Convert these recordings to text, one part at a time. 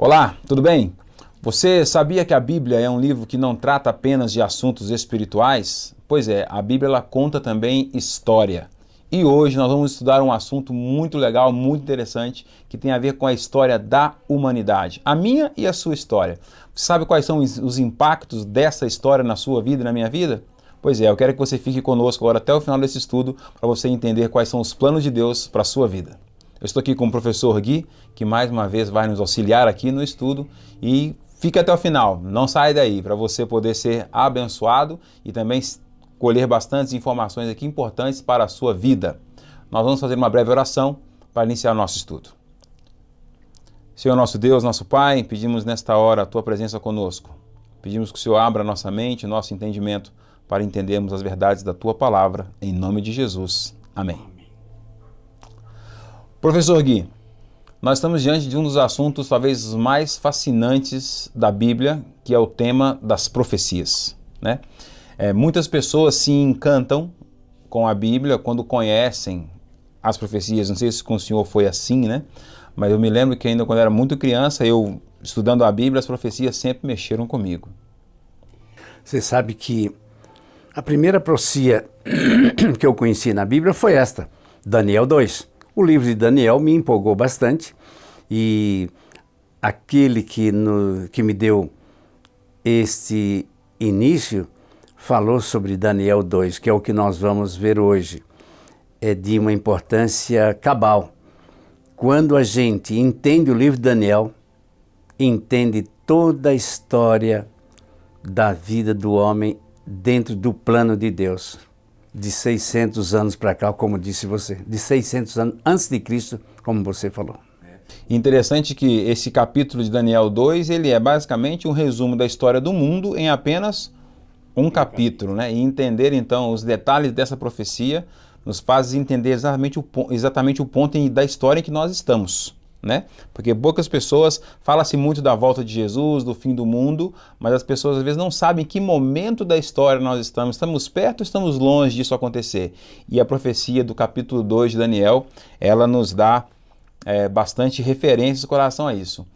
Olá, tudo bem? Você sabia que a Bíblia é um livro que não trata apenas de assuntos espirituais? Pois é, a Bíblia ela conta também história. E hoje nós vamos estudar um assunto muito legal, muito interessante, que tem a ver com a história da humanidade. A minha e a sua história. Você sabe quais são os impactos dessa história na sua vida e na minha vida? Pois é, eu quero que você fique conosco agora até o final desse estudo para você entender quais são os planos de Deus para a sua vida. Eu estou aqui com o professor Gui, que mais uma vez vai nos auxiliar aqui no estudo e fique até o final, não sai daí, para você poder ser abençoado e também colher bastantes informações aqui importantes para a sua vida. Nós vamos fazer uma breve oração para iniciar o nosso estudo. Senhor nosso Deus, nosso Pai, pedimos nesta hora a Tua presença conosco. Pedimos que o Senhor abra nossa mente, nosso entendimento, para entendermos as verdades da Tua palavra, em nome de Jesus. Amém. Professor Gui, nós estamos diante de um dos assuntos talvez mais fascinantes da Bíblia, que é o tema das profecias, né? Muitas pessoas se encantam com a Bíblia quando conhecem as profecias. Não sei se com o senhor foi assim, né? Mas eu me lembro que ainda quando eu era muito criança, eu estudando a Bíblia, as profecias sempre mexeram comigo. Você sabe que a primeira profecia que eu conheci na Bíblia foi esta, Daniel 2. O livro de Daniel me empolgou bastante e aquele que me deu este início falou sobre Daniel 2, que é o que nós vamos ver hoje. É de uma importância cabal. Quando a gente entende o livro de Daniel, entende toda a história da vida do homem dentro do plano de Deus. De 600 anos para cá, como disse você. De 600 anos antes de Cristo, como você falou. Interessante que esse capítulo de Daniel 2, ele é basicamente um resumo da história do mundo em apenas um capítulo, né? E entender então os detalhes dessa profecia nos faz entender exatamente o ponto da história em que nós estamos, né? Porque poucas pessoas, fala-se muito da volta de Jesus, do fim do mundo, mas as pessoas às vezes não sabem em que momento da história nós estamos. Estamos perto ou estamos longe disso acontecer? E a profecia do capítulo 2 de Daniel, ela nos dá bastante referências com relação a isso.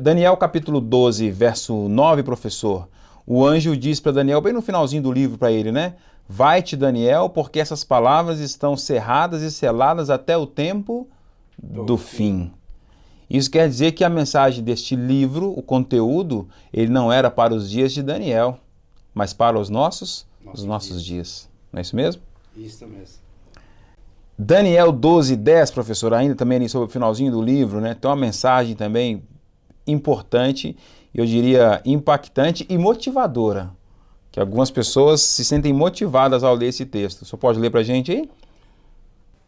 Daniel capítulo 12, verso 9, professor, o anjo diz para Daniel, bem no finalzinho do livro para ele, né? Vai-te, Daniel, porque essas palavras estão cerradas e seladas até o tempo do fim. Isso quer dizer que a mensagem deste livro, o conteúdo, ele não era para os dias de Daniel, mas para os nossos dias. Não é isso mesmo? Isso mesmo. Daniel 12, 10, professor, ainda também ali sobre o finalzinho do livro, né? Tem uma mensagem também importante, eu diria impactante e motivadora, que algumas pessoas se sentem motivadas ao ler esse texto. O senhor pode ler para a gente aí?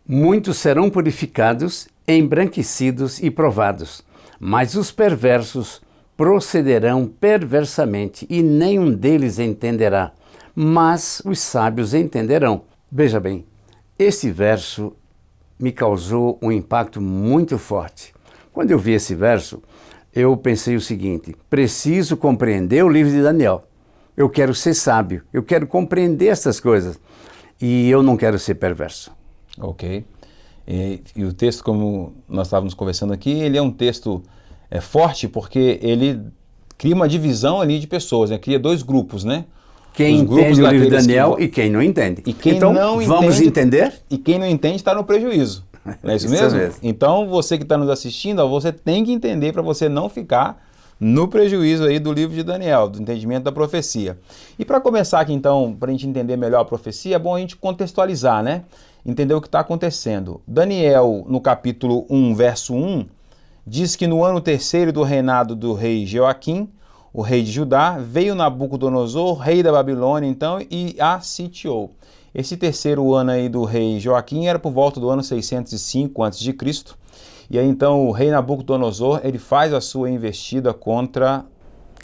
Muitos serão purificados, embranquecidos e provados, mas os perversos procederão perversamente e nenhum deles entenderá, mas os sábios entenderão. Veja bem, esse verso me causou um impacto muito forte. Quando eu vi esse verso, eu pensei o seguinte, preciso compreender o livro de Daniel. Eu quero ser sábio, eu quero compreender essas coisas e eu não quero ser perverso. Ok. E o texto, como nós estávamos conversando aqui, ele é um texto forte porque ele cria uma divisão ali de pessoas, né? Cria dois grupos, né? Quem entende o livro de Daniel e quem não entende. E quem então, não vamos entender? E quem não entende está no prejuízo. Não é isso mesmo? Então, você que está nos assistindo, você tem que entender para você não ficar no prejuízo aí do livro de Daniel, do entendimento da profecia. E para começar aqui então, para a gente entender melhor a profecia, é bom a gente contextualizar, né? Entender o que está acontecendo. Daniel, no capítulo 1, verso 1, diz que no ano terceiro do reinado do rei Joaquim, o rei de Judá, veio Nabucodonosor, rei da Babilônia, então, e a sitiou. Esse terceiro ano aí do rei Joaquim era por volta do ano 605 a.C., e aí então o rei Nabucodonosor, ele faz a sua investida contra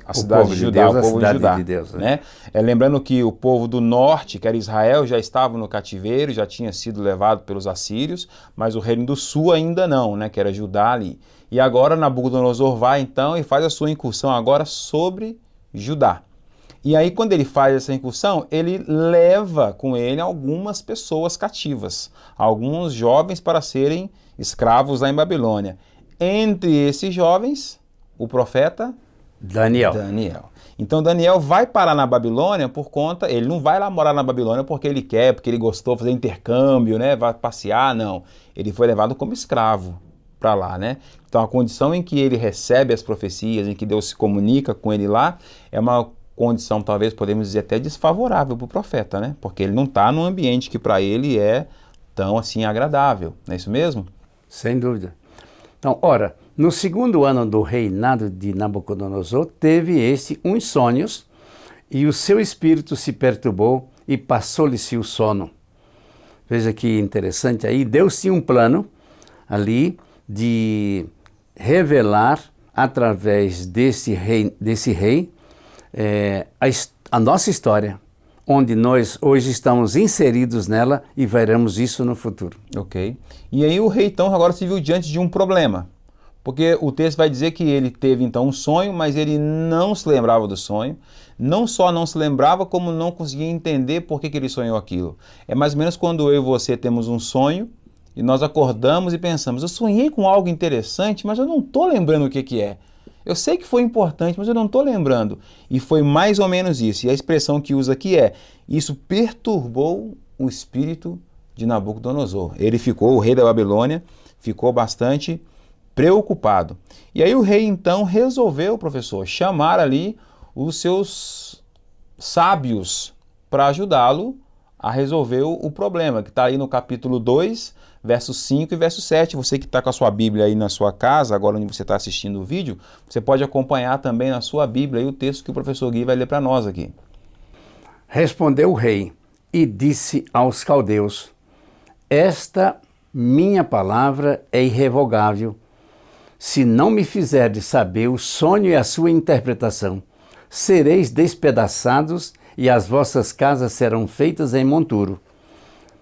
a cidade de Judá, o povo de Judá, né? Lembrando que o povo do norte, que era Israel, já estava no cativeiro, já tinha sido levado pelos assírios, mas o reino do sul ainda não, né? Que era Judá ali. E agora Nabucodonosor vai então e faz a sua incursão agora sobre Judá. E aí quando ele faz essa incursão, ele leva com ele algumas pessoas cativas, alguns jovens para serem escravos lá em Babilônia. Entre esses jovens, O profeta? Daniel. Então Daniel vai parar na Babilônia por conta, ele não vai lá morar na Babilônia porque ele quer, porque ele gostou, fazer intercâmbio, né, vai passear, não. Ele foi levado como escravo para lá, né? Então a condição em que ele recebe as profecias, em que Deus se comunica com ele lá, é uma condição, talvez podemos dizer até desfavorável para o profeta, né? Porque ele não está num ambiente que para ele é tão assim agradável, não é isso mesmo? Sem dúvida. Então, ora, no segundo ano do reinado de Nabucodonosor, teve este uns sonhos, e o seu espírito se perturbou e passou-lhe-se o sono. Veja que interessante aí, Deus tinha um plano ali de revelar através desse rei a nossa história, onde nós hoje estamos inseridos nela e veremos isso no futuro. Ok. E aí o rei então agora se viu diante de um problema, porque o texto vai dizer que ele teve então um sonho, mas ele não se lembrava do sonho, não só não se lembrava, como não conseguia entender por que ele sonhou aquilo. É mais ou menos quando eu e você temos um sonho e nós acordamos e pensamos, eu sonhei com algo interessante, mas eu não estou lembrando o que é. Eu sei que foi importante, mas eu não estou lembrando. E foi mais ou menos isso. E a expressão que usa aqui é, isso perturbou o espírito de Nabucodonosor. Ele ficou, o rei da Babilônia, ficou bastante preocupado. E aí o rei então resolveu, professor, chamar ali os seus sábios para ajudá-lo a resolver o problema, que está aí no capítulo 2, versos 5 e verso 7. Você que está com a sua Bíblia aí na sua casa, agora onde você está assistindo o vídeo, você pode acompanhar também na sua Bíblia aí o texto que o professor Gui vai ler para nós aqui. Respondeu o rei e disse aos caldeus, esta minha palavra é irrevogável. Se não me fizerdes saber o sonho e a sua interpretação, sereis despedaçados e as vossas casas serão feitas em monturo.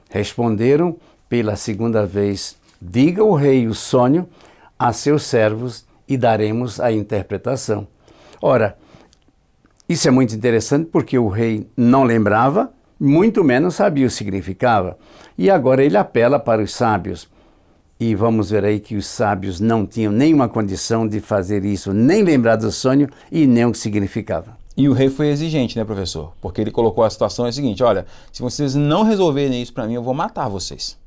Responderam pela segunda vez, diga o rei o sonho a seus servos e daremos a interpretação. Ora, isso é muito interessante porque o rei não lembrava, muito menos sabia o que significava. E agora ele apela para os sábios. E vamos ver aí que os sábios não tinham nenhuma condição de fazer isso, nem lembrar do sonho e nem o que significava. E o rei foi exigente, né, professor? Porque ele colocou a situação é a seguinte, olha, se vocês não resolverem isso para mim, eu vou matar vocês.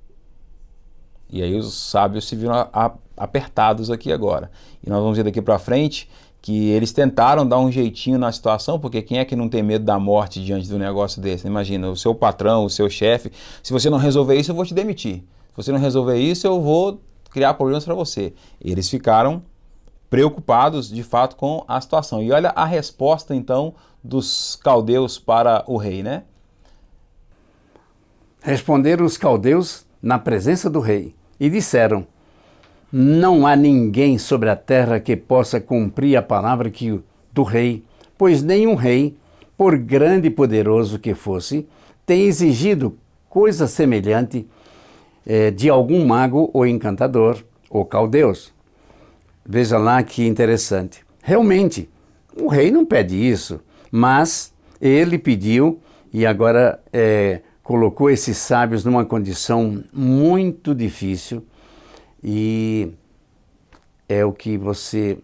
E aí os sábios se viram apertados aqui agora. E nós vamos ver daqui para frente que eles tentaram dar um jeitinho na situação, porque quem é que não tem medo da morte diante de um negócio desse? Imagina, o seu patrão, o seu chefe, se você não resolver isso, eu vou te demitir. Se você não resolver isso, eu vou criar problemas para você. Eles ficaram preocupados, de fato, com a situação. E olha a resposta, então, dos caldeus para o rei, né? Responderam os caldeus na presença do rei e disseram, não há ninguém sobre a terra que possa cumprir a palavra do rei, pois nenhum rei, por grande e poderoso que fosse, tem exigido coisa semelhante de algum mago ou encantador ou caldeus. Veja lá que interessante. Realmente, o rei não pede isso, mas ele pediu e agora colocou esses sábios numa condição muito difícil e é o que você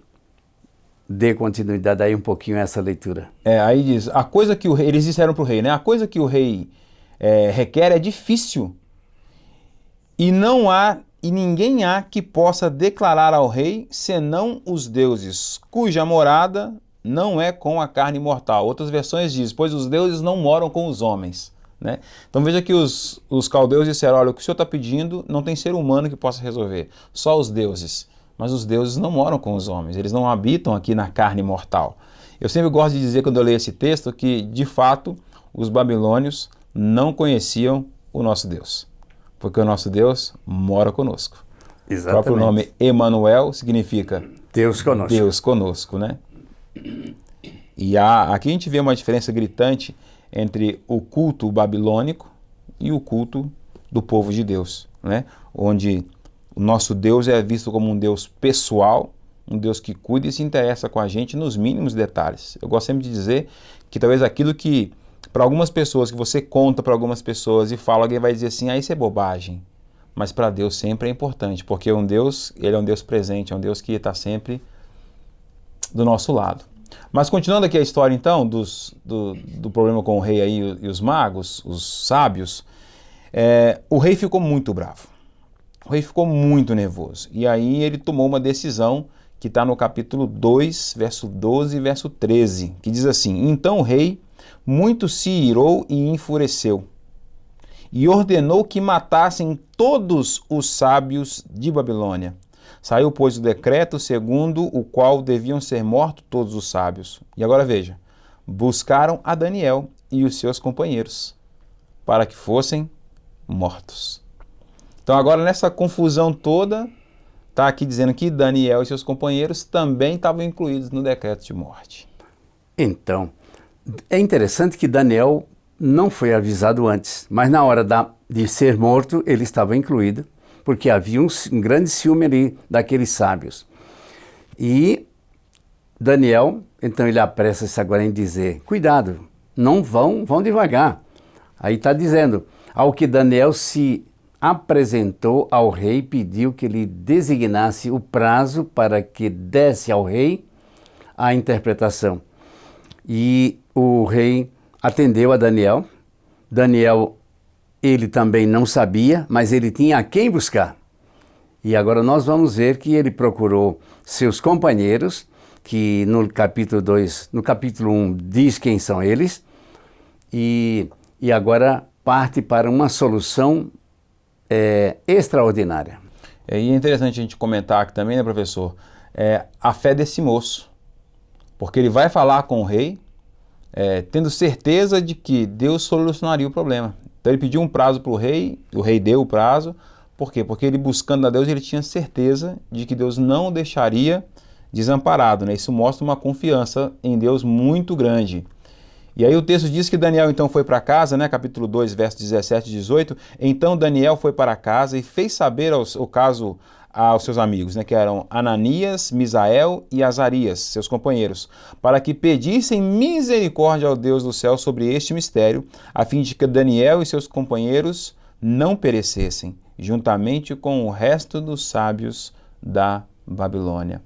dê continuidade aí um pouquinho a essa leitura. Aí diz, a coisa que eles disseram para o rei, né? A coisa que o rei requer é difícil e não há e ninguém há que possa declarar ao rei senão os deuses, cuja morada não é com a carne mortal. Outras versões dizem, pois os deuses não moram com os homens. Né? Então veja que os caldeus disseram, olha, o que o senhor está pedindo não tem ser humano que possa resolver, só os deuses. Mas os deuses não moram com os homens, eles não habitam aqui na carne mortal. Eu sempre gosto de dizer, quando eu leio esse texto, que de fato os babilônios não conheciam o nosso Deus. Porque o nosso Deus mora conosco. Exatamente. O próprio nome Emanuel significa Deus conosco. Deus conosco, né? E aqui a gente vê uma diferença gritante entre o culto babilônico e o culto do povo de Deus, né? Onde o nosso Deus é visto como um Deus pessoal, um Deus que cuida e se interessa com a gente nos mínimos detalhes. Eu gosto sempre de dizer que talvez aquilo que para algumas pessoas, que você conta para algumas pessoas e fala, alguém vai dizer assim, isso é bobagem. Mas para Deus sempre é importante, porque um Deus, ele é um Deus presente, é um Deus que está sempre do nosso lado. Mas continuando aqui a história então do problema com o rei aí e os magos, os sábios, o rei ficou muito bravo. O rei ficou muito nervoso. E aí ele tomou uma decisão que está no capítulo 2, verso 12 e verso 13, que diz assim: Então o rei muito se irou e enfureceu, e ordenou que matassem todos os sábios de Babilônia. Saiu, pois, o decreto segundo o qual deviam ser mortos todos os sábios. E agora veja, buscaram a Daniel e os seus companheiros, para que fossem mortos. Então agora nessa confusão toda, está aqui dizendo que Daniel e seus companheiros também estavam incluídos no decreto de morte. Então, é interessante que Daniel não foi avisado antes, mas na hora de ser morto, ele estava incluído, porque havia um grande ciúme ali daqueles sábios. E Daniel, então ele apressa-se agora em dizer, cuidado, não vão devagar. Aí está dizendo, ao que Daniel se apresentou ao rei, pediu que ele designasse o prazo para que desse ao rei a interpretação. E o rei atendeu a Daniel. Daniel, ele também não sabia, mas ele tinha a quem buscar. E agora nós vamos ver que ele procurou seus companheiros, que no capítulo 2, no capítulo 1 diz quem são eles, e agora parte para uma solução extraordinária. E é interessante a gente comentar aqui também, né, professor, a fé desse moço, porque ele vai falar com o rei, tendo certeza de que Deus solucionaria o problema. Então ele pediu um prazo para o rei deu o prazo. Por quê? Porque ele, buscando a Deus, ele tinha certeza de que Deus não o deixaria desamparado, né? Isso mostra uma confiança em Deus muito grande. E aí o texto diz que Daniel então foi para casa, né? Capítulo 2, versos 17 e 18. Então Daniel foi para casa e fez saber o caso aos seus amigos, né? Que eram Ananias, Misael e Azarias, seus companheiros, para que pedissem misericórdia ao Deus do céu sobre este mistério, a fim de que Daniel e seus companheiros não perecessem, juntamente com o resto dos sábios da Babilônia.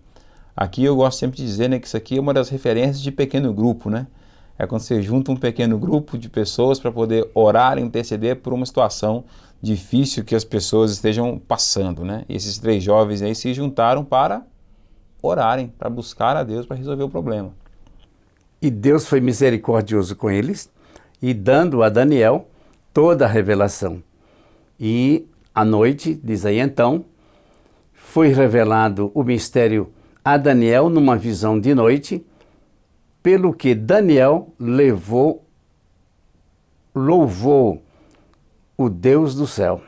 Aqui eu gosto sempre de dizer, né, que isso aqui é uma das referências de pequeno grupo, né? É quando você junta um pequeno grupo de pessoas para poder orar e interceder por uma situação difícil que as pessoas estejam passando, né? E esses 3 jovens aí se juntaram para orarem, para buscar a Deus para resolver o problema. E Deus foi misericordioso com eles e dando a Daniel toda a revelação. E à noite, diz aí então, foi revelado o mistério a Daniel numa visão de noite, pelo que Daniel louvou o Deus do céu.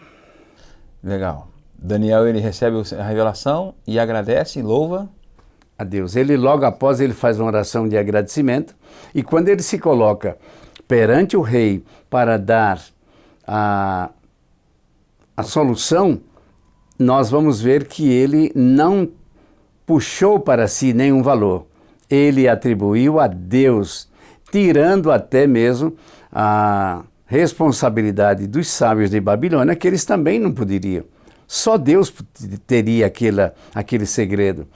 Legal. Daniel, ele recebe a revelação e agradece e louva a Deus. Ele logo após ele faz uma oração de agradecimento e quando ele se coloca perante o rei para dar a solução, nós vamos ver que ele não puxou para si nenhum valor. Ele atribuiu a Deus, tirando até mesmo a responsabilidade dos sábios de Babilônia, que eles também não poderiam. Só Deus teria aquele segredo.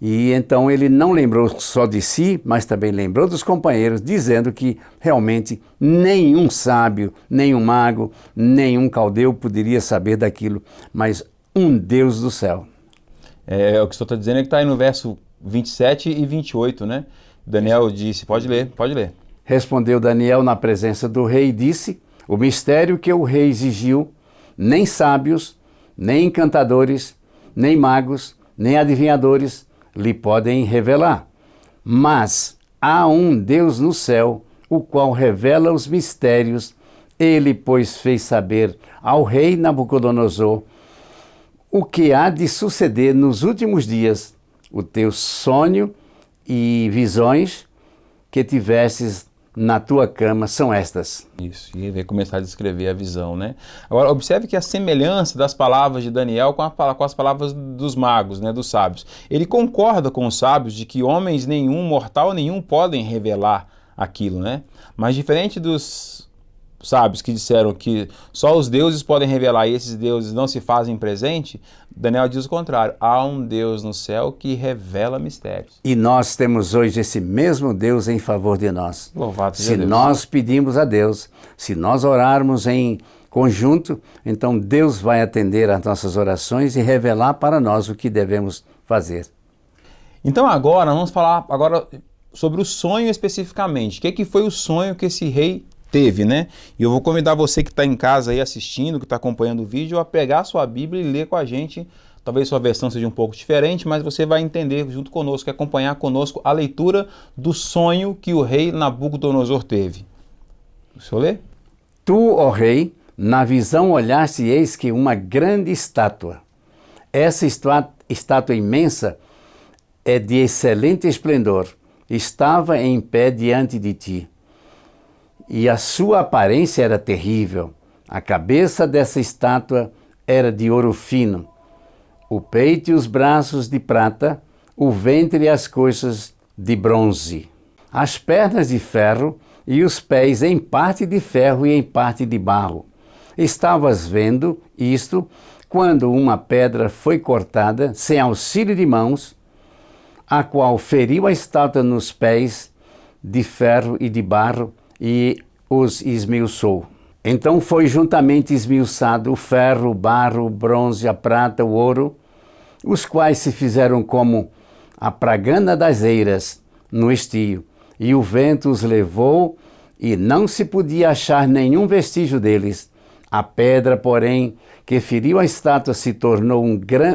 E então ele não lembrou só de si, mas também lembrou dos companheiros, dizendo que realmente nenhum sábio, nenhum mago, nenhum caldeu poderia saber daquilo, mas um Deus do céu. O que o senhor está dizendo é que está aí no verso 27 e 28, né? Daniel disse, pode ler. Respondeu Daniel na presença do rei e disse, o mistério que o rei exigiu, nem sábios, nem encantadores, nem magos, nem adivinhadores lhe podem revelar. Mas há um Deus no céu, o qual revela os mistérios. Ele, pois, fez saber ao rei Nabucodonosor o que há de suceder nos últimos dias. O teu sonho e visões que tivesses na tua cama são estas. Isso, e ele vai começar a descrever a visão, né? Agora, observe que a semelhança das palavras de Daniel com as palavras dos magos, né, dos sábios. Ele concorda com os sábios de que homens nenhum, mortal nenhum, podem revelar aquilo, né? Mas diferente dos sábios que disseram que só os deuses podem revelar e esses deuses não se fazem presente, Daniel diz o contrário. Há um Deus no céu que revela mistérios. E nós temos hoje esse mesmo Deus em favor de nós. Louvado seja Se Deus. nós pedimos a Deus, se nós orarmos em conjunto, então Deus vai atender às nossas orações e revelar para nós o que devemos fazer. Então agora, vamos falar sobre o sonho especificamente. O que foi o sonho que esse rei teve, né? E eu vou convidar você que está em casa aí assistindo, que está acompanhando o vídeo, a pegar a sua Bíblia e ler com a gente. Talvez sua versão seja um pouco diferente, mas você vai entender junto conosco, acompanhar conosco a leitura do sonho que o rei Nabucodonosor teve. O senhor lê? Tu, ó rei, na visão olhaste e eis que uma grande estátua. Essa estátua imensa é de excelente esplendor. Estava em pé diante de ti. E a sua aparência era terrível. A cabeça dessa estátua era de ouro fino, o peito e os braços de prata, o ventre e as coxas de bronze, as pernas de ferro e os pés em parte de ferro e em parte de barro. Estavas vendo isto quando uma pedra foi cortada, sem auxílio de mãos, a qual feriu a estátua nos pés de ferro e de barro e os esmiuçou. Então foi juntamente esmiuçado o ferro, o barro, o bronze, a prata, o ouro, os quais se fizeram como a pragana das eiras no estio, e o vento os levou, e não se podia achar nenhum vestígio deles. A pedra, porém, que feriu a estátua se tornou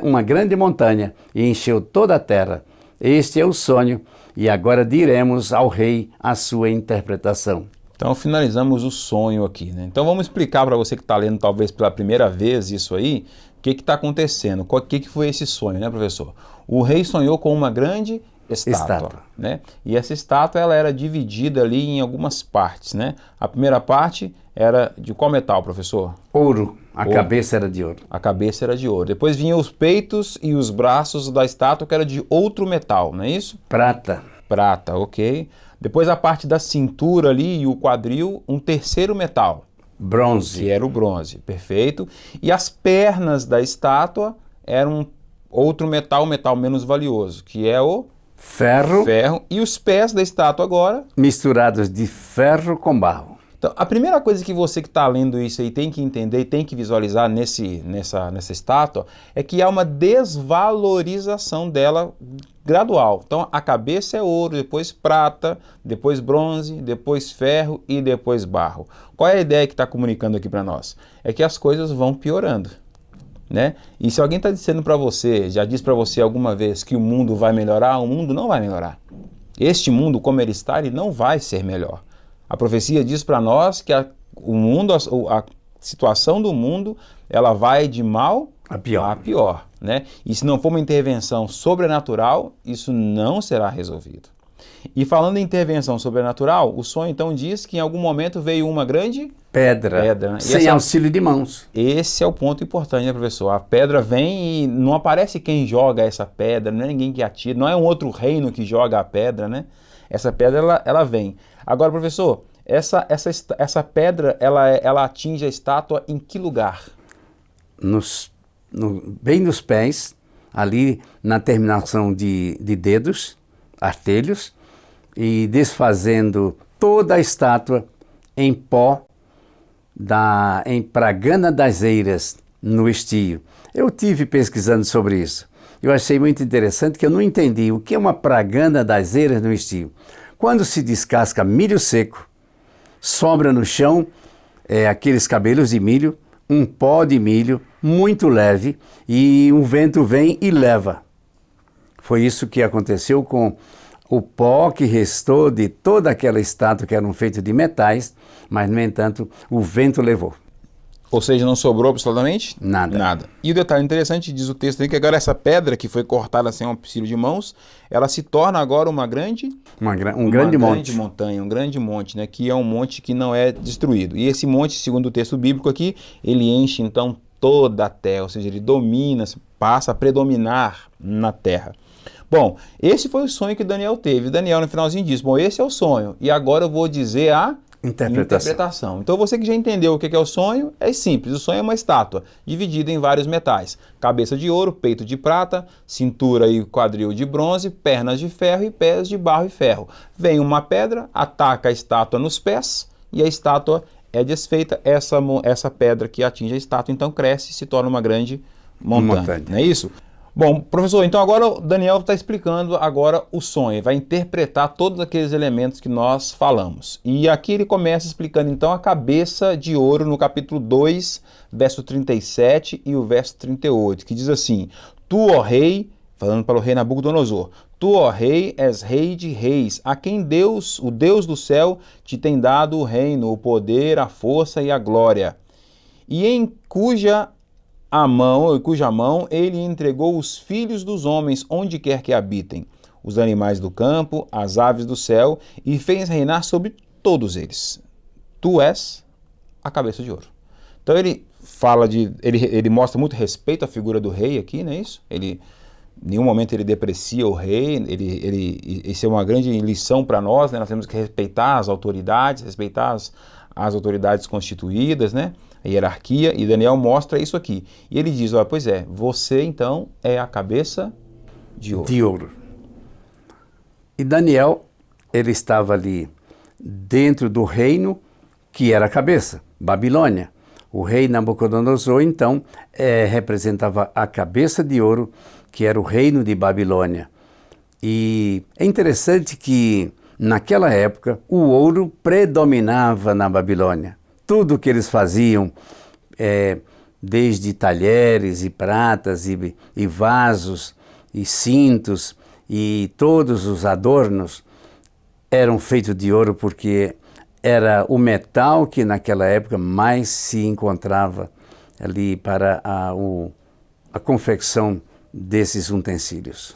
uma grande montanha e encheu toda a terra. Este é o sonho, e agora diremos ao rei a sua interpretação. Então finalizamos o sonho aqui, né? Então vamos explicar para você que está lendo talvez pela primeira vez isso aí, o que está acontecendo, o que foi esse sonho, né, professor? O rei sonhou com uma grande estátua, né? E essa estátua ela era dividida ali em algumas partes, né? A primeira parte era de qual metal, professor? Ouro. A cabeça era de ouro. A cabeça era de ouro. Depois vinham os peitos e os braços da estátua que era de outro metal, não é isso? Prata. Prata, ok. Depois a parte da cintura ali e o quadril, um terceiro metal. Bronze. Que era o bronze, perfeito. E as pernas da estátua eram outro metal, menos valioso, que é o ferro. E os pés da estátua agora misturados de ferro com barro. Então, a primeira coisa que você que está lendo isso aí tem que entender e tem que visualizar nessa estátua é que há uma desvalorização dela gradual. Então, a cabeça é ouro, depois prata, depois bronze, depois ferro e depois barro. Qual é a ideia que está comunicando aqui para nós? É que as coisas vão piorando, né? E se alguém está dizendo para você, já disse para você alguma vez que o mundo vai melhorar, o mundo não vai melhorar. Este mundo, como ele está, ele não vai ser melhor. A profecia diz para nós que a situação do mundo, ela vai de mal a pior, né? E se não for uma intervenção sobrenatural, isso não será resolvido. E falando em intervenção sobrenatural, o sonho então diz que em algum momento veio uma grande pedra né? Sem auxílio de mãos. Esse é o ponto importante, né, professor? A pedra vem e não aparece quem joga essa pedra, não é ninguém que atira, não é um outro reino que joga a pedra, né? Essa pedra, ela vem. Agora, professor, essa pedra, ela atinge a estátua em que lugar? Bem nos pés, ali na terminação de dedos, artelhos, e desfazendo toda a estátua em pó, em pragana das eiras, no estio. Eu tive pesquisando sobre isso. Eu achei muito interessante que eu não entendi o que é uma pragana das eiras no estio. Quando se descasca milho seco, sobra no chão aqueles cabelos de milho, um pó de milho muito leve e um vento vem e leva. Foi isso que aconteceu com o pó que restou de toda aquela estátua que eram feitas de metais, mas no entanto o vento levou. Ou seja, não sobrou absolutamente? Nada. E o detalhe interessante, diz o texto aí, que agora essa pedra que foi cortada sem auxílio de mãos, ela se torna agora uma grande montanha, um grande monte, né? Que é um monte que não é destruído. E esse monte, segundo o texto bíblico aqui, ele enche então toda a terra, ou seja, ele domina, passa a predominar na terra. Bom, esse foi o sonho que Daniel teve. Daniel no finalzinho diz, bom, esse é o sonho, e agora eu vou dizer a Interpretação. Então você que já entendeu o que é o sonho, é simples. O sonho é uma estátua, dividida em vários metais. Cabeça de ouro, peito de prata, cintura e quadril de bronze, pernas de ferro e pés de barro e ferro. Vem uma pedra, ataca a estátua nos pés e a estátua é desfeita. Essa pedra que atinge a estátua então cresce e se torna uma grande montanha. Não é isso? Bom, professor, então agora o Daniel está explicando agora o sonho, vai interpretar todos aqueles elementos que nós falamos. E aqui ele começa explicando então a cabeça de ouro no capítulo 2, verso 37 e o verso 38, que diz assim: Tu, ó rei, falando para o rei Nabucodonosor, tu, ó rei, és rei de reis, a quem Deus, o Deus do céu, te tem dado o reino, o poder, a força e a glória, e em cuja mão ele entregou os filhos dos homens onde quer que habitem, os animais do campo, as aves do céu, e fez reinar sobre todos eles. Tu és a cabeça de ouro. Então ele fala ele mostra muito respeito à figura do rei aqui, não é isso? Em nenhum momento ele deprecia o rei, isso é uma grande lição para nós, né? Nós temos que respeitar as autoridades, respeitar as autoridades constituídas, né? A hierarquia, e Daniel mostra isso aqui. E ele diz, pois é, você então é a cabeça de ouro. De ouro. E Daniel, ele estava ali dentro do reino que era a cabeça, Babilônia. O rei Nabucodonosor, então, representava a cabeça de ouro, que era o reino de Babilônia. E é interessante que, naquela época, o ouro predominava na Babilônia. Tudo que eles faziam, desde talheres e pratas e vasos e cintos e todos os adornos, eram feitos de ouro porque era o metal que naquela época mais se encontrava ali para a confecção desses utensílios.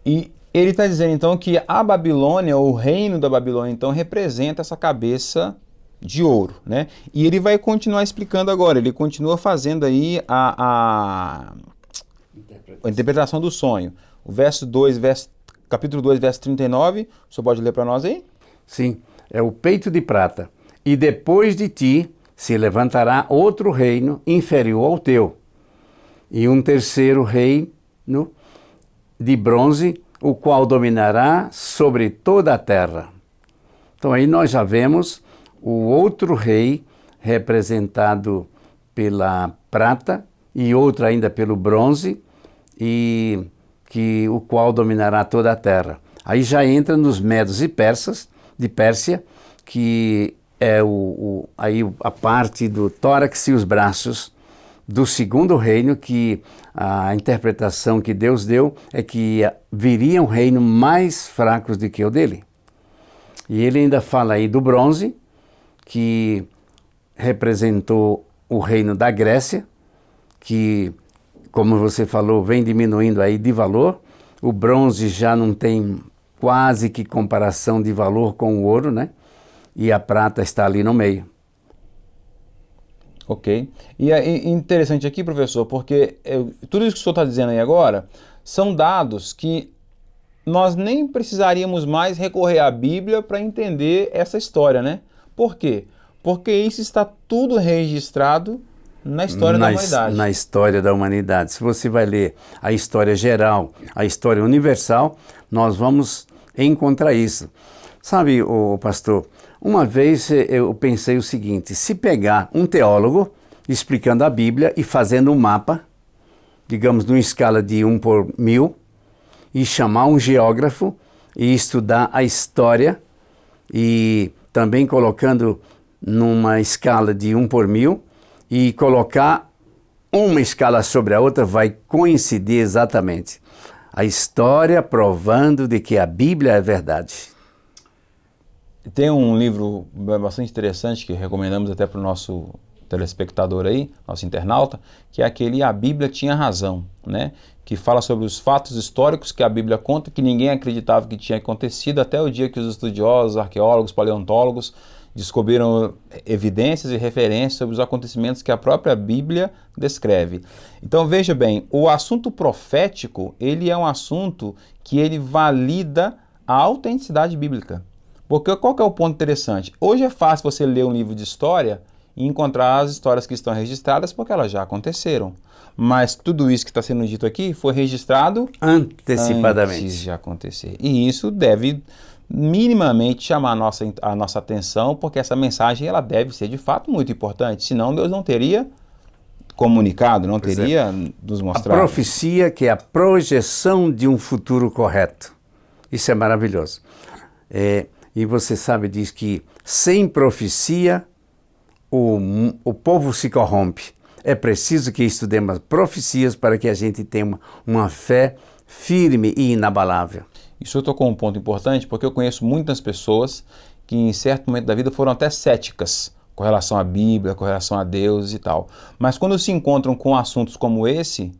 E ele está dizendo então que a Babilônia, o reino da Babilônia, então representa essa cabeça de ouro, né? E ele vai continuar explicando agora, ele continua fazendo aí a interpretação do sonho. O capítulo 2, verso 39, o senhor pode ler para nós aí? Sim, é o peito de prata. E depois de ti se levantará outro reino inferior ao teu, e um terceiro reino de bronze, o qual dominará sobre toda a terra. Então aí nós já vemos o outro rei representado pela prata e outro ainda pelo bronze, e o qual dominará toda a terra. Aí já entra nos medos e persas, de Pérsia, que é aí a parte do tórax e os braços do segundo reino, que a interpretação que Deus deu é que viriam reinos mais fracos do que o dele. E ele ainda fala aí do bronze, que representou o reino da Grécia, que, como você falou, vem diminuindo aí de valor. O bronze já não tem quase que comparação de valor com o ouro, né? E a prata está ali no meio. Ok. E é interessante aqui, professor, porque tudo isso que o senhor está dizendo aí agora são dados que nós nem precisaríamos mais recorrer à Bíblia para entender essa história, né? Por quê? Porque isso está tudo registrado na história da humanidade. Na história da humanidade. Se você vai ler a história geral, a história universal, nós vamos encontrar isso. Sabe, pastor, uma vez eu pensei o seguinte: se pegar um teólogo explicando a Bíblia e fazendo um mapa, digamos, numa escala de 1/1000, e chamar um geógrafo e estudar a história, e também colocando numa escala de 1/1000, e colocar uma escala sobre a outra, vai coincidir exatamente. A história provando de que a Bíblia é verdade. Tem um livro bastante interessante que recomendamos até para o nosso telespectador aí, nosso internauta, que é aquele A Bíblia Tinha Razão, né? Que fala sobre os fatos históricos que a Bíblia conta, que ninguém acreditava que tinha acontecido, até o dia que os estudiosos, arqueólogos, paleontólogos descobriram evidências e referências sobre os acontecimentos que a própria Bíblia descreve. Então veja bem, o assunto profético, ele é um assunto que ele valida a autenticidade bíblica. Porque qual que é o ponto interessante? Hoje é fácil você ler um livro de história e encontrar as histórias que estão registradas porque elas já aconteceram. Mas tudo isso que está sendo dito aqui foi registrado antecipadamente antes de acontecer. E isso deve minimamente chamar a nossa atenção, porque essa mensagem ela deve ser de fato muito importante. Senão Deus não teria comunicado, não teria nos mostrado. A profecia, que é a projeção de um futuro correto. Isso é maravilhoso. E você sabe, diz que sem profecia o povo se corrompe. É preciso que estudemos profecias para que a gente tenha uma fé firme e inabalável. Isso eu tocou um ponto importante, porque eu conheço muitas pessoas que em certo momento da vida foram até céticas com relação à Bíblia, com relação a Deus e tal. Mas quando se encontram com assuntos como esse,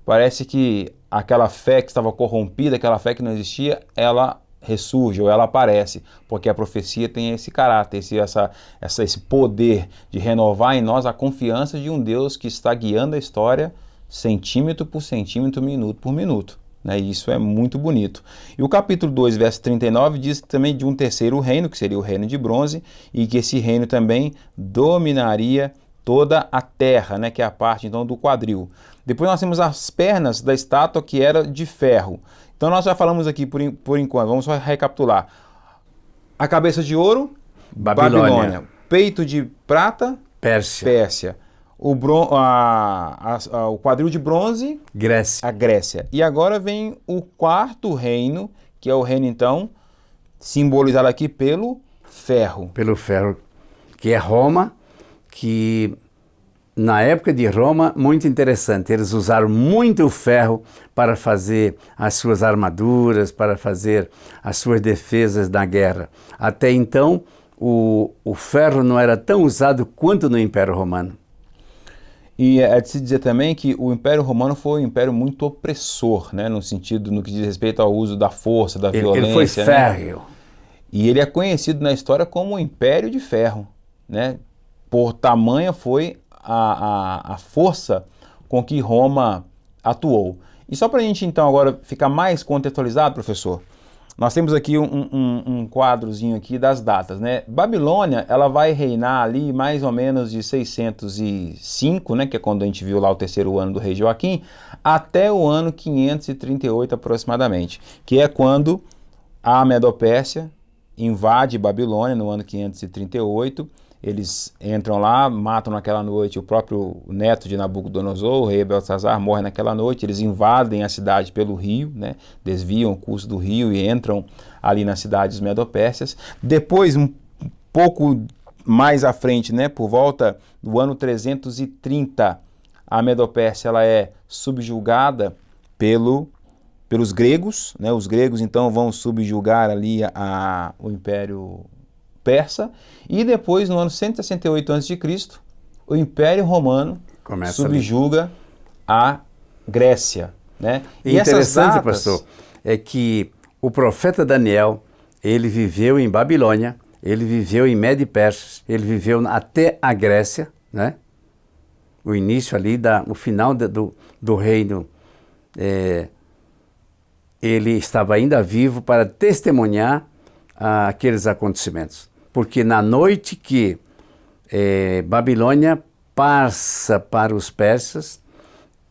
parece que aquela fé que estava corrompida, aquela fé que não existia, ela ressurge ou ela aparece, porque a profecia tem esse caráter, esse poder de renovar em nós a confiança de um Deus que está guiando a história centímetro por centímetro, minuto por minuto. Né? E isso é muito bonito. E o capítulo 2, verso 39, diz também de um terceiro reino, que seria o reino de bronze, e que esse reino também dominaria toda a terra, né? Que é a parte então do quadril. Depois nós temos as pernas da estátua, que era de ferro. Então nós já falamos aqui por enquanto, vamos só recapitular. A cabeça de ouro, Babilônia. Peito de prata, Pérsia. O quadril de bronze, Grécia. A Grécia. E agora vem o quarto reino, que é o reino então simbolizado aqui pelo ferro. Pelo ferro, que é Roma, que na época de Roma, muito interessante, eles usaram muito o ferro para fazer as suas armaduras, para fazer as suas defesas na guerra. Até então, o ferro não era tão usado quanto no Império Romano. E é de se dizer também que o Império Romano foi um império muito opressor, né? No sentido, no que diz respeito ao uso da força, da violência. Ele foi férreo. Né? E ele é conhecido na história como o Império de Ferro, né? Por tamanha foi a força com que Roma atuou. E só para a gente então agora ficar mais contextualizado, professor, nós temos aqui um quadrozinho aqui das datas, né? Babilônia, ela vai reinar ali mais ou menos de 605, né? Que é quando a gente viu lá o terceiro ano do rei Joaquim, até o ano 538 aproximadamente, que é quando a Medopérsia invade Babilônia no ano 538. Eles entram lá, matam naquela noite o próprio neto de Nabucodonosor, o rei Belsazar, morre naquela noite. Eles invadem a cidade pelo rio, né? Desviam o curso do rio e entram ali na cidade dos Medopérsias. Depois, um pouco mais à frente, né? Por volta do ano 330, a Medopérsia ela é subjugada pelos gregos, né? Os gregos então vão subjugar ali o Império Persa, e depois no ano 168 a.C., o Império Romano subjuga a Grécia. Né? E interessante, pastor, é que o profeta Daniel, ele viveu em Babilônia, ele viveu em Média e Pérsia, ele viveu até a Grécia, né? O início ali, o final do reino, ele estava ainda vivo para testemunhar aqueles acontecimentos. Porque na noite que Babilônia passa para os persas,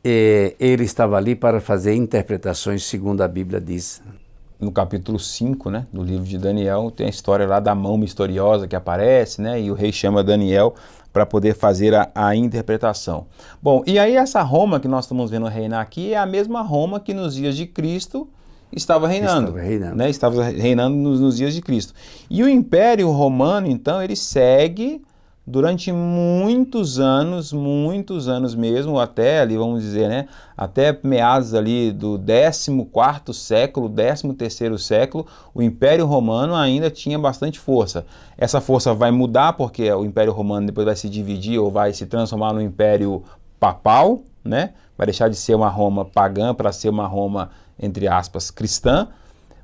ele estava ali para fazer interpretações segundo a Bíblia diz. No capítulo 5, né, do livro de Daniel, tem a história lá da mão misteriosa que aparece, né, e o rei chama Daniel para poder fazer a interpretação. Bom, e aí essa Roma que nós estamos vendo reinar aqui é a mesma Roma que nos dias de Cristo estava reinando. Né? Estava reinando nos dias de Cristo. E o Império Romano, então, ele segue durante muitos anos mesmo, até ali, vamos dizer, né? Até meados ali do 14º século, 13º século, o Império Romano ainda tinha bastante força. Essa força vai mudar porque o Império Romano depois vai se dividir ou vai se transformar no Império Papal, né? Vai deixar de ser uma Roma pagã para ser uma Roma, entre aspas, cristã,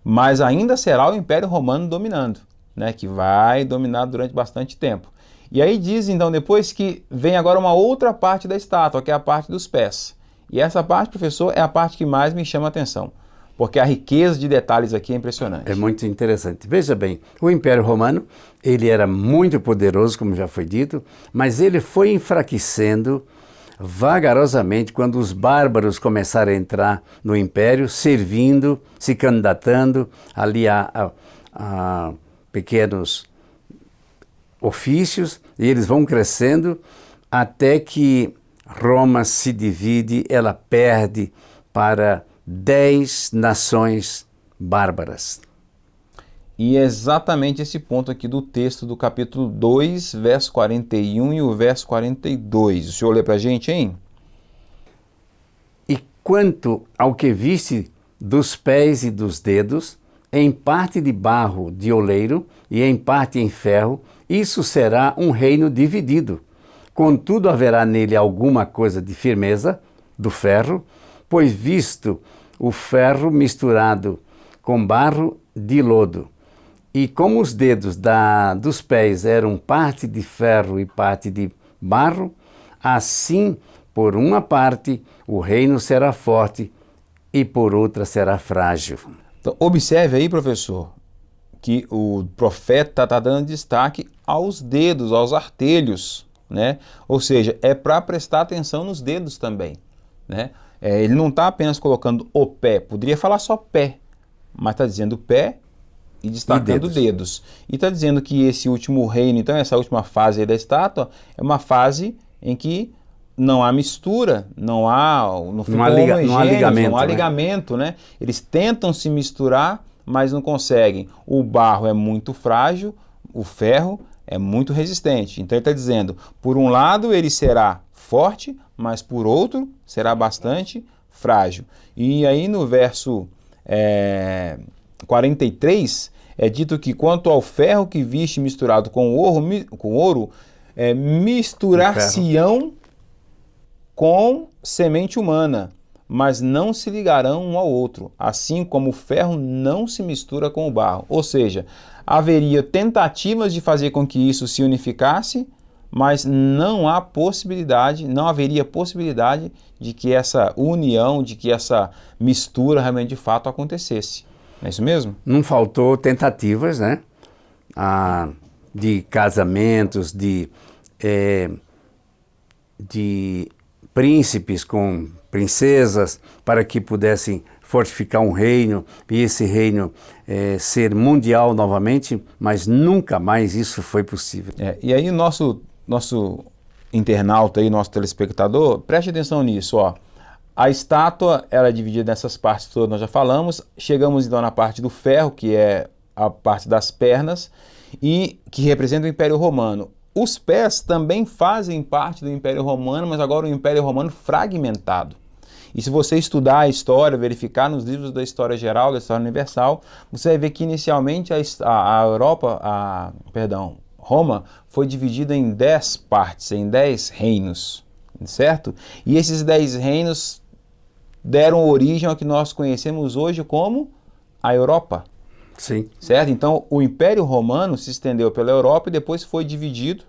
mas ainda será o Império Romano dominando, né, que vai dominar durante bastante tempo. E aí diz então depois que vem agora uma outra parte da estátua, que é a parte dos pés. E essa parte, professor, é a parte que mais me chama a atenção, porque a riqueza de detalhes aqui é impressionante. É muito interessante. Veja bem, o Império Romano, ele era muito poderoso, como já foi dito, mas ele foi enfraquecendo vagarosamente quando os bárbaros começaram a entrar no Império, servindo, se candidatando ali a pequenos ofícios, e eles vão crescendo até que Roma se divide, ela perde para 10 nações bárbaras. E é exatamente esse ponto aqui do texto do capítulo 2, verso 41 e o verso 42. O senhor lê para a gente, hein? E quanto ao que viste dos pés e dos dedos, em parte de barro de oleiro e em parte em ferro, isso será um reino dividido. Contudo, haverá nele alguma coisa de firmeza do ferro, pois visto o ferro misturado com barro de lodo, e como os dedos dos pés eram parte de ferro e parte de barro, assim, por uma parte, o reino será forte e por outra será frágil. Então, observe aí, professor, que o profeta está dando destaque aos dedos, aos artelhos, né? Ou seja, é para prestar atenção nos dedos também, né? Ele não está apenas colocando o pé, poderia falar só pé, mas está dizendo pé e destacando dedos. E está dizendo que esse último reino, então essa última fase aí da estátua, é uma fase em que não há mistura, não há ligamento, né? Eles tentam se misturar, mas não conseguem. O barro é muito frágil, o ferro é muito resistente. Então ele está dizendo, por um lado ele será forte, mas por outro será bastante frágil. E aí no verso 43 é dito que quanto ao ferro que viste misturado com ouro, misturar-se-ão com semente humana, mas não se ligarão um ao outro, assim como o ferro não se mistura com o barro. Ou seja, haveria tentativas de fazer com que isso se unificasse, mas não haveria possibilidade de que essa união, de que essa mistura realmente de fato acontecesse. Não é isso mesmo? Não faltou tentativas, né? De casamentos, de príncipes com princesas, para que pudessem fortificar um reino e esse reino ser mundial novamente, mas nunca mais isso foi possível. E aí nosso internauta aí, nosso telespectador, preste atenção nisso, ó. A estátua ela é dividida nessas partes todas, nós já falamos. Chegamos então na parte do ferro, que é a parte das pernas, e que representa o Império Romano. Os pés também fazem parte do Império Romano, mas agora o Império Romano fragmentado. E se você estudar a história, verificar nos livros da história geral, da história universal, você vai ver que inicialmente Roma foi dividida em 10 partes, em 10 reinos, certo? E esses 10 reinos deram origem ao que nós conhecemos hoje como a Europa. Sim. Certo? Então, o Império Romano se estendeu pela Europa e depois foi dividido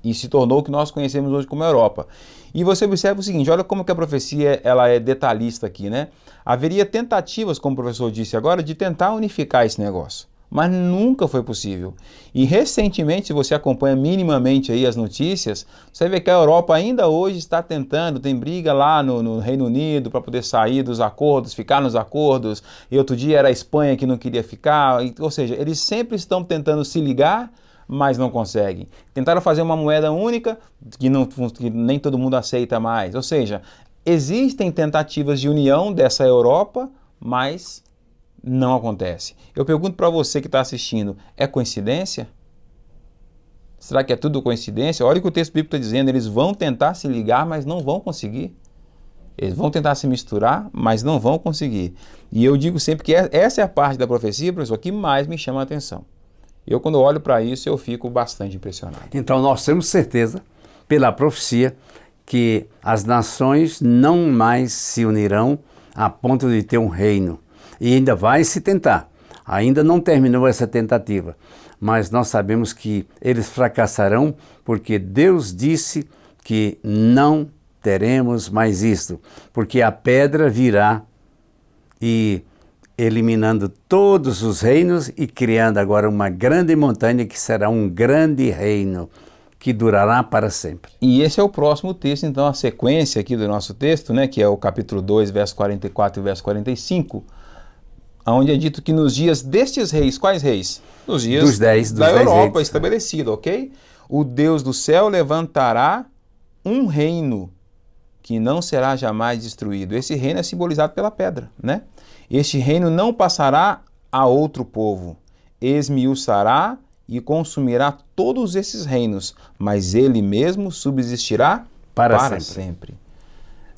e se tornou o que nós conhecemos hoje como Europa. E você observa o seguinte, olha como que a profecia ela é detalhista aqui, né? Haveria tentativas, como o professor disse agora, de tentar unificar esse negócio, mas nunca foi possível. E recentemente, se você acompanha minimamente aí as notícias, você vê que a Europa ainda hoje está tentando, tem briga lá no Reino Unido para poder sair dos acordos, ficar nos acordos, e outro dia era a Espanha que não queria ficar, ou seja, eles sempre estão tentando se ligar, mas não conseguem. Tentaram fazer uma moeda única, que nem todo mundo aceita mais, ou seja, existem tentativas de união dessa Europa, mas não acontece. Eu pergunto para você que está assistindo, é coincidência? Será que é tudo coincidência? Olha o que o texto bíblico está dizendo, eles vão tentar se ligar, mas não vão conseguir. Eles vão tentar se misturar, mas não vão conseguir. E eu digo sempre que essa é a parte da profecia, professor, que mais me chama a atenção. Eu, quando olho para isso, eu fico bastante impressionado. Então, nós temos certeza, pela profecia, que as nações não mais se unirão a ponto de ter um reino. E ainda vai se tentar. Ainda não terminou essa tentativa. Mas nós sabemos que eles fracassarão porque Deus disse que não teremos mais isto. Porque a pedra virá e eliminando todos os reinos e criando agora uma grande montanha que será um grande reino que durará para sempre. E esse é o próximo texto, então, a sequência aqui do nosso texto, né, que é o capítulo 2, verso 44 e verso 45, onde é dito que nos dias destes reis, quais reis? Nos dias dos 10 da Europa reis, estabelecida, ok? O Deus do céu levantará um reino que não será jamais destruído. Esse reino é simbolizado pela pedra, né? Este reino não passará a outro povo, esmiuçará e consumirá todos esses reinos, mas ele mesmo subsistirá para sempre.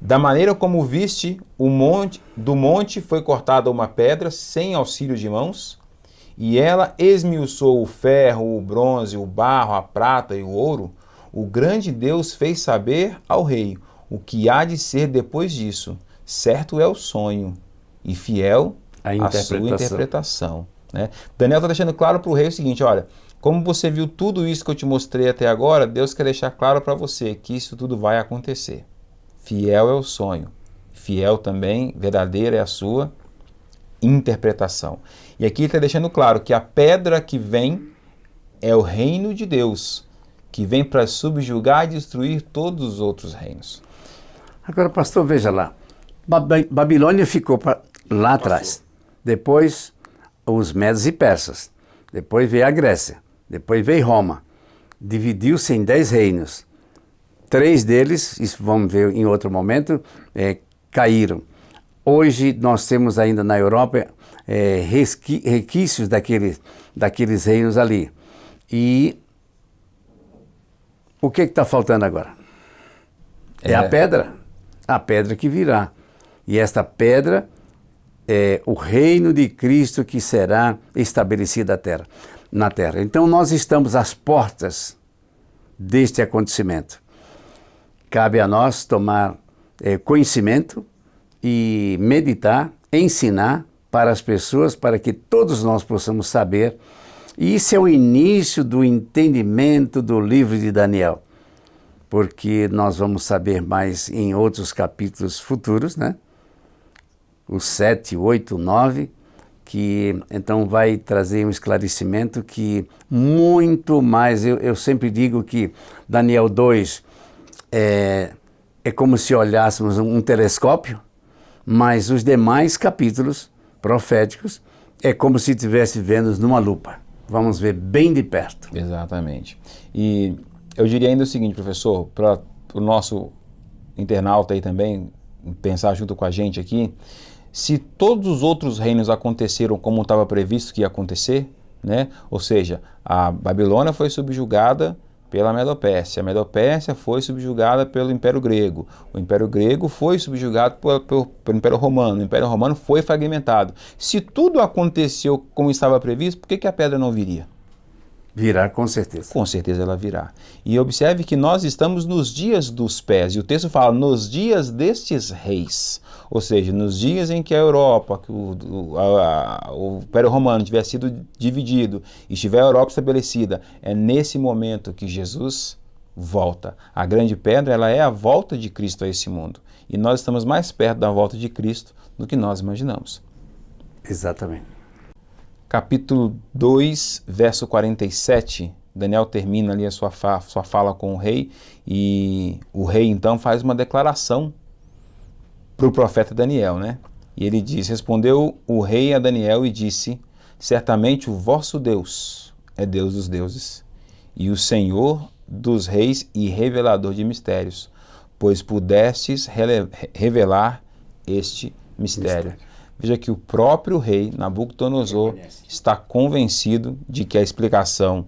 Da maneira como viste, do monte foi cortada uma pedra sem auxílio de mãos, e ela esmiuçou o ferro, o bronze, o barro, a prata e o ouro. O grande Deus fez saber ao rei o que há de ser depois disso. Certo é o sonho, e fiel a sua interpretação. Né? Daniel está deixando claro para o rei o seguinte, olha, como você viu tudo isso que eu te mostrei até agora, Deus quer deixar claro para você que isso tudo vai acontecer. Fiel é o sonho, fiel também, verdadeira é a sua interpretação. E aqui ele está deixando claro que a pedra que vem é o reino de Deus, que vem para subjugar e destruir todos os outros reinos. Agora, pastor, veja lá, Babilônia ficou lá atrás, depois os Medos e Persas, depois veio a Grécia, depois veio Roma, dividiu-se em 10 reinos. 3 deles, isso vamos ver em outro momento, caíram. Hoje nós temos ainda na Europa resquícios daqueles reinos ali. E o que está faltando agora? É a pedra que virá. E esta pedra é o reino de Cristo que será estabelecido na terra. Então nós estamos às portas deste acontecimento. Cabe a nós tomar conhecimento e meditar, ensinar para as pessoas, para que todos nós possamos saber. E isso é o início do entendimento do livro de Daniel, porque nós vamos saber mais em outros capítulos futuros, né? O 7, 8, 9, que então vai trazer um esclarecimento que muito mais, eu sempre digo que Daniel 2 é como se olhássemos um telescópio, mas os demais capítulos proféticos é como se estivesse vendo numa lupa. Vamos ver bem de perto. Exatamente. E eu diria ainda o seguinte, professor, para o nosso internauta aí também pensar junto com a gente aqui, se todos os outros reinos aconteceram como estava previsto que ia acontecer, né? Ou seja, a Babilônia foi subjugada pela Medopérsia. A Medopérsia foi subjugada pelo Império Grego. O Império Grego foi subjugado pelo Império Romano. O Império Romano foi fragmentado. Se tudo aconteceu como estava previsto, por que a pedra não viria? Virá, com certeza. Com certeza ela virá. E observe que nós estamos nos dias dos pés. E o texto fala, nos dias destes reis. Ou seja, nos dias em que a Europa, que o Império Romano tiver sido dividido e estiver a Europa estabelecida, é nesse momento que Jesus volta. A grande pedra, ela é a volta de Cristo a esse mundo. E nós estamos mais perto da volta de Cristo do que nós imaginamos. Exatamente. Capítulo 2, verso 47, Daniel termina ali a sua fala com o rei, e o rei então faz uma declaração para o profeta Daniel, né? E ele diz, respondeu o rei a Daniel e disse, certamente o vosso Deus é Deus dos deuses, e o Senhor dos reis e revelador de mistérios, pois pudestes revelar este mistério. Veja que o próprio rei Nabucodonosor está convencido de que a explicação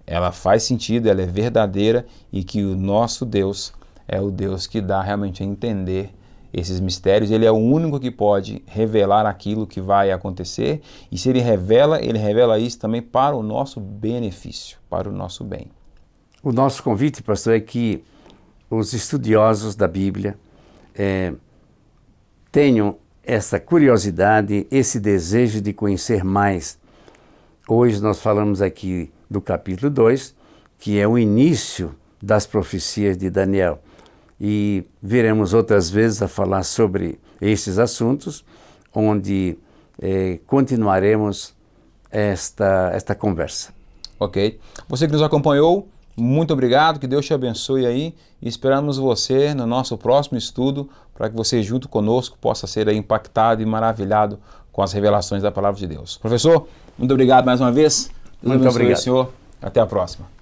ela faz sentido, ela é verdadeira e que o nosso Deus é o Deus que dá realmente a entender esses mistérios. Ele é o único que pode revelar aquilo que vai acontecer e se ele revela isso também para o nosso benefício, para o nosso bem. O nosso convite, pastor, é que os estudiosos da Bíblia tenham essa curiosidade, esse desejo de conhecer mais. Hoje nós falamos aqui do capítulo 2, que é o início das profecias de Daniel. E viremos outras vezes a falar sobre esses assuntos, onde continuaremos esta conversa. Ok. Você que nos acompanhou, muito obrigado, que Deus te abençoe aí e esperamos você no nosso próximo estudo para que você junto conosco possa ser aí impactado e maravilhado com as revelações da Palavra de Deus. Professor, muito obrigado mais uma vez. Muito obrigado. Senhor. Até a próxima.